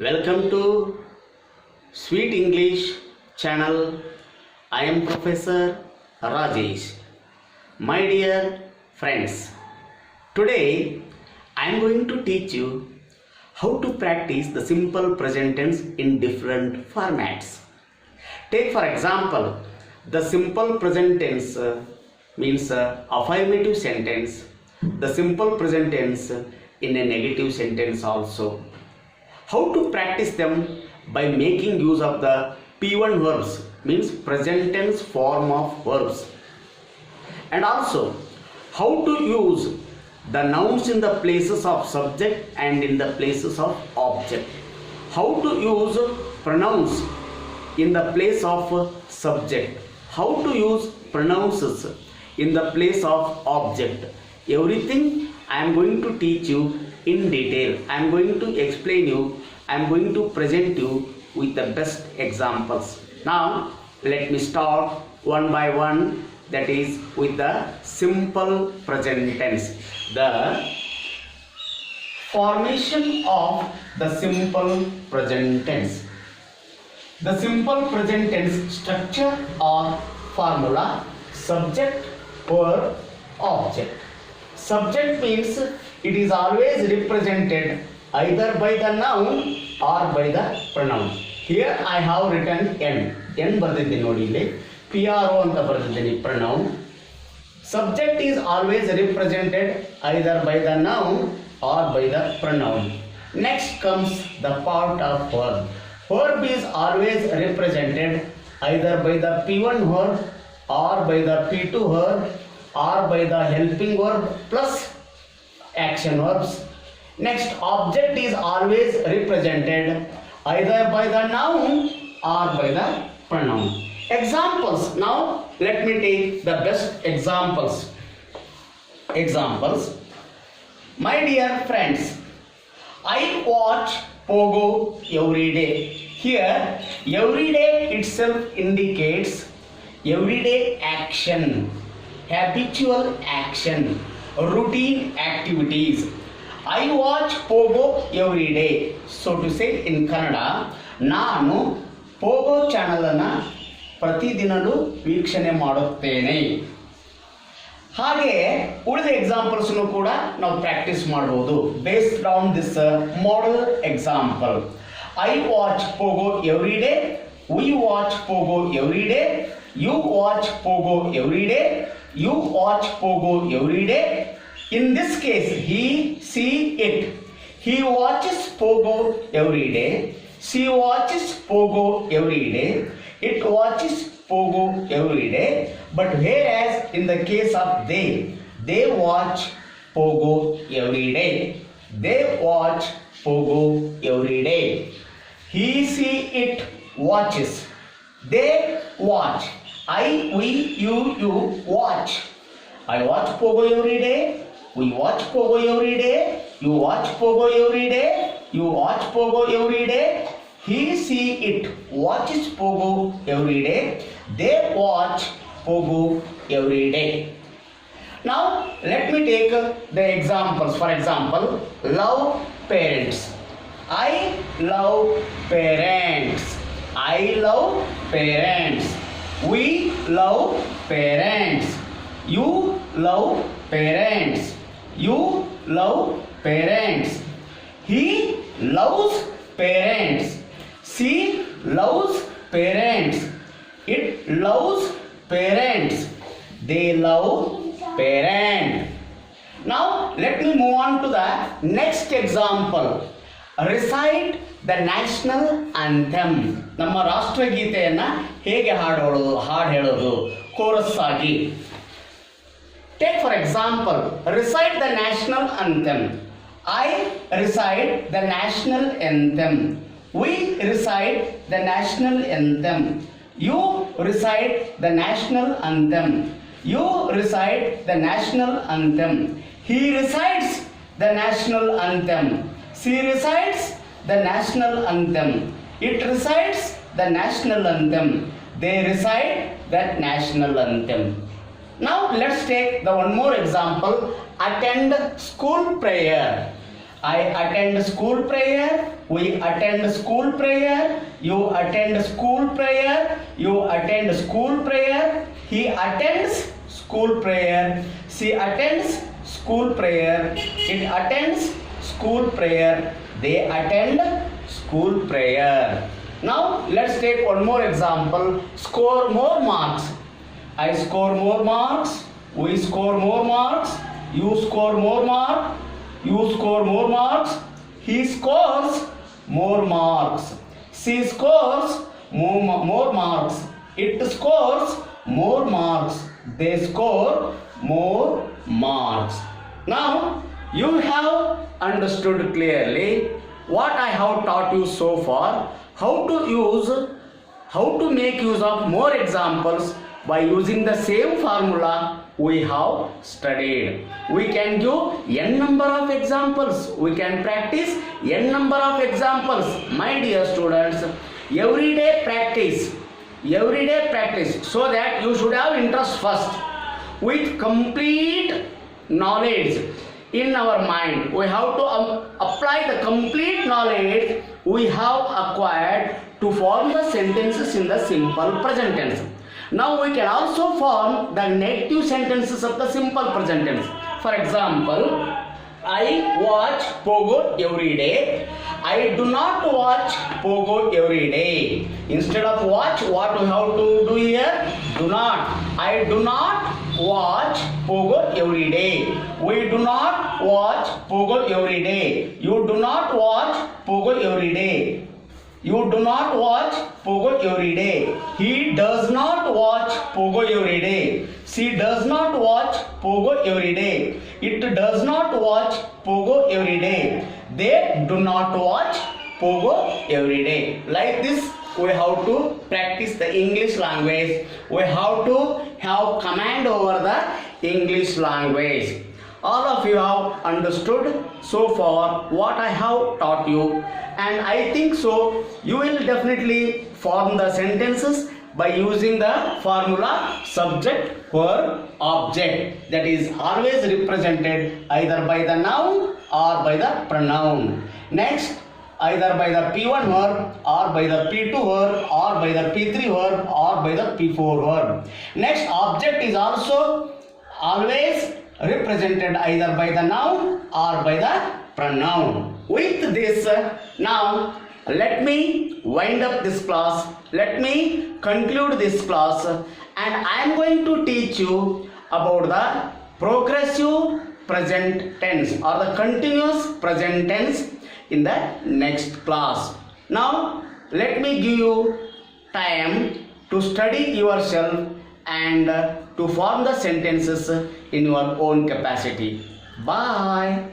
Welcome to Sweet English channel. I am Professor Rajesh. My dear friends, today I am going to teach you how to practice the simple present tense in different formats. Take for example, the simple present tense means affirmative sentence, the simple present tense in a negative sentence also. How to practice them? By making use of the P1 verbs, means present tense form of verbs, and also how to use the nouns in the places of subject and in the places of object, how to use pronouns in the place of subject, how to use pronouns in the place of object. Everything I am going to teach you in detail. I am going to explain you. I am going to present you with the best examples. Now let me start one by one, that is with the simple present tense. The formation of the simple present tense. The simple present tense structure or formula: subject, verb, object. Subject means it is always represented either by the noun or by the pronoun. Here I have written n ಬರ್ದಿದ್ದೀನಿ ನೋಡಿ ಇಲ್ಲಿ PRO ಅಂತ ಬರ್ದಿದ್ದೀನಿ pronoun. Subject is always represented either by the noun or by the pronoun. Next comes the part of verb. Verb is always represented either by the P1 verb or by the P2 verb or by the helping verb plus action verbs. Next, object is always represented either by the noun or by the pronoun. Examples. Now let me take the best examples. My dear friends, I watch Pogo every day. Here every day itself indicates everyday action, habitual action, routine activities. I watch Pogo every day. So to say in Kannada, ನಾನು Pogo ಚಾನಲನ್ನು ಪ್ರತಿದಿನವೂ ವೀಕ್ಷಣೆ ಮಾಡುತ್ತೇನೆ. ಹಾಗೆ ಉಳಿದ ಎಕ್ಸಾಂಪಲ್ಸ್ನು ಕೂಡ ನಾವು practice ಮಾಡಬಹುದು based on this model example. I watch Pogo every day. We watch Pogo every day. You watch Pogo every day. You watch Pogo every day. In this case, he, she, it. He watches Pogo every day. She watches Pogo every day. It watches Pogo every day. But whereas in the case of they watch Pogo every day. They watch Pogo every day. He, she, it watches. They watch. I, we, you watch. I watch Pogo every day. We watch Pogo every day. You watch Pogo every day. You watch Pogo every day. He, she, it watches Pogo every day. They watch Pogo every day. Now let me take the examples. For example, love parents. I love parents. I love parents. We love parents. You love parents. You love parents. He loves parents. She loves parents. It loves parents. They love parents. Now let me move on to the next example. Recite the national anthem. ನಮ್ಮ ರಾಷ್ಟ್ರಗೀತೆಯನ್ನ ಹೇಗೆ ಹಾಡು ಹೇಳೋದು chorus ಆಗಿ. Take for example, recite the national anthem. I recite the national anthem. We recite the national anthem. You recite the national anthem. You recite the national anthem. He recites the national anthem. She recites the national anthem. It recites the national anthem. They recite that national anthem. Now let's take the one more example. Attend school prayer. I attend school prayer. We attend school prayer. You attend school prayer. You attend school prayer. He attends school prayer. She attends school prayer. It attends school prayer. They attend school prayer. Now let's take one more example. Score more marks. I score more marks. We score more marks. You score more marks. You score more marks. He scores more marks. She scores more marks. It scores more marks. They score more marks. Now you have understood clearly what I have taught you so far. How to make use of more examples by using the same formula we have studied. We can give n number of examples. We can practice n number of examples. My dear students, everyday practice so that you should have interest first. With complete knowledge in our mind, we have to apply the complete knowledge we have acquired to form the sentences in the simple present tense. Now we can also form the negative sentences of the simple present tense. For example, I watch Pogo every day. I do not watch Pogo every day. Instead of watch, what we have to do here? Do not. I do not watch Pogo every day. We do not watch Pogo every day. You do not watch Pogo every day. You do not watch Pogo every day. He does not watch Pogo every day. She does not watch Pogo every day. It does not watch Pogo every day. They do not watch Pogo every day. Like this, we have to practice the English language. We have to have command over the English language. All of you have understood so far what I have taught you, and I think so you will definitely form the sentences by using the formula subject, verb, object, that is always represented either by the noun or by the pronoun. Next, either by the P1 verb or by the P2 verb or by the P3 verb or by the P4 verb. Next, object is also always represented either by the noun or by the pronoun. With this, now let me wind up this class. Let me conclude this class, and I am going to teach you about the progressive present tense or the continuous present tense in the next class. Now let me give you time to study yourself and to form the sentences in your own capacity. Bye.